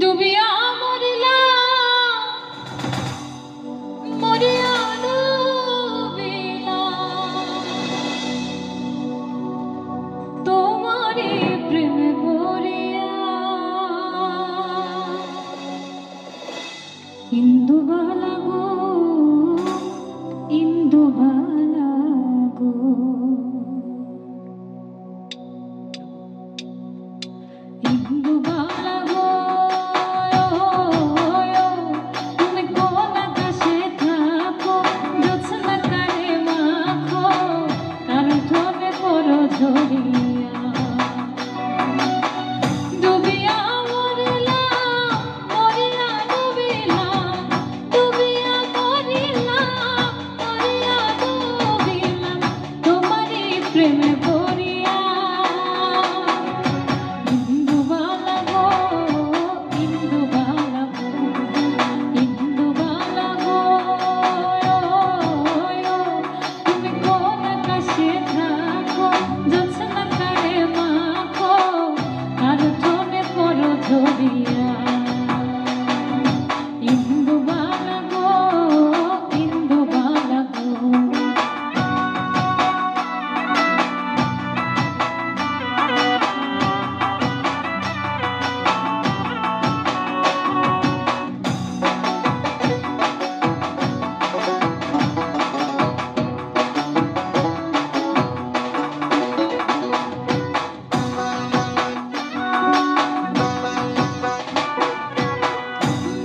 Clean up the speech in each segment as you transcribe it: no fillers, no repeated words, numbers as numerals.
ডুবিয়া মরিলাম, মরিয়া ডুবিলাম, তোমারই প্রেমে পড়িয়া। ইন্দুবালা গো, ইন্দুবালা গো, ইন্দুবালা গো, তুমি কোন আকাশে থাকো, জ্যোৎস্না কারে মাখো, কার ঠোঁটে পড়ো ঝরিয়া। ডুবিয়া মরিলাম, মরিয়া ডুবিলাম, ডুবিয়া মরিলাম, মরিয়া ডুবিলাম, তোমারই প্রেমে পড়িয়া। ইন্দুবালা গো, ইন্দুবালা গো, ইন্দুবালা গো, তুমি কোন আকাশে থাকো, জ্যোৎস্না কারে মাখো, কার ঠোঁটে পড়ো ঝরিয়া। ইন্দুবালা গো, ইন্দুবালা গো।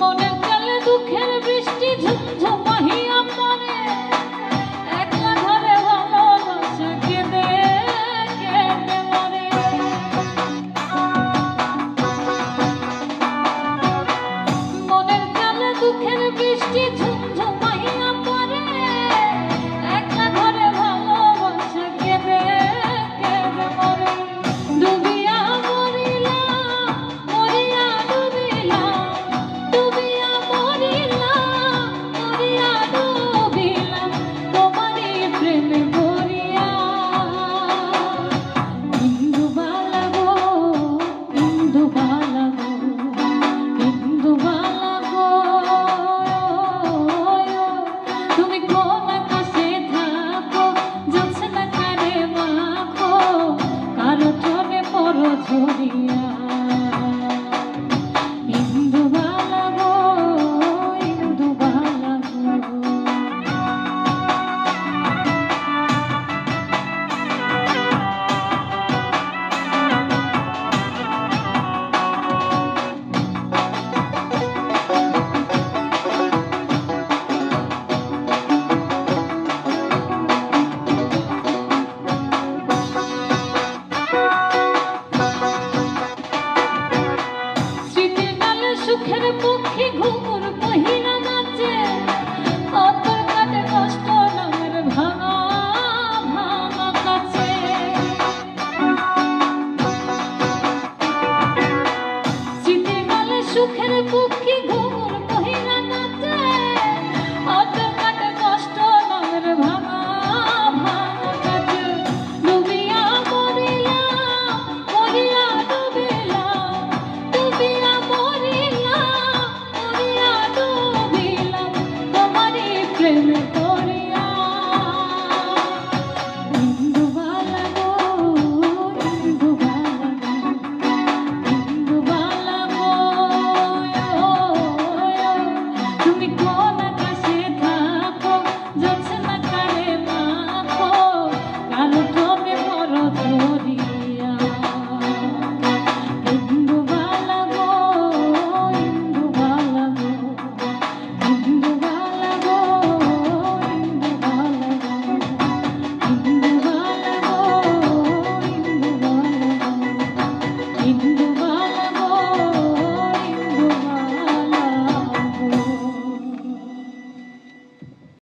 মনের জলে দুঃখের বৃষ্টি ঝুমঝুমাহিয়া পড়ে, একলা ঘরে ভালোবাসা কেঁদে কেঁদে মরে। মনের জলে দুঃখের বৃষ্টি ঝুমঝুমাহিয়া পড়ে, একলা ঘরে ভালোবাসা কেঁদে কেঁদে মরে। ডুবিয়া মরিলাম, মরিয়া ডুবিলাম, ডুবিয়া মরিলাম, মরিয়া ডুবিলাম, তোমারই প্রেমে পড়িয়া। ইন্দুবালা গো, ইন্দুবালা গো, ইন্দুবালা গো, তুমি কোন আকাশে থাকো, জ্যোৎস্না কারে মাখো, কার ঠোঁটে পড়ো ঝরিয়া। ইন্দুবালা গো, ইন্দুবালা গো। স্মৃতির নালে সুখের পক্ষী ঘুঙুর বহিরা নাচে, অন্তর কাটে কষ্ট নামের ভাঙা ভাঙা কাছে। স্মৃতির নালে সুখের পক্ষী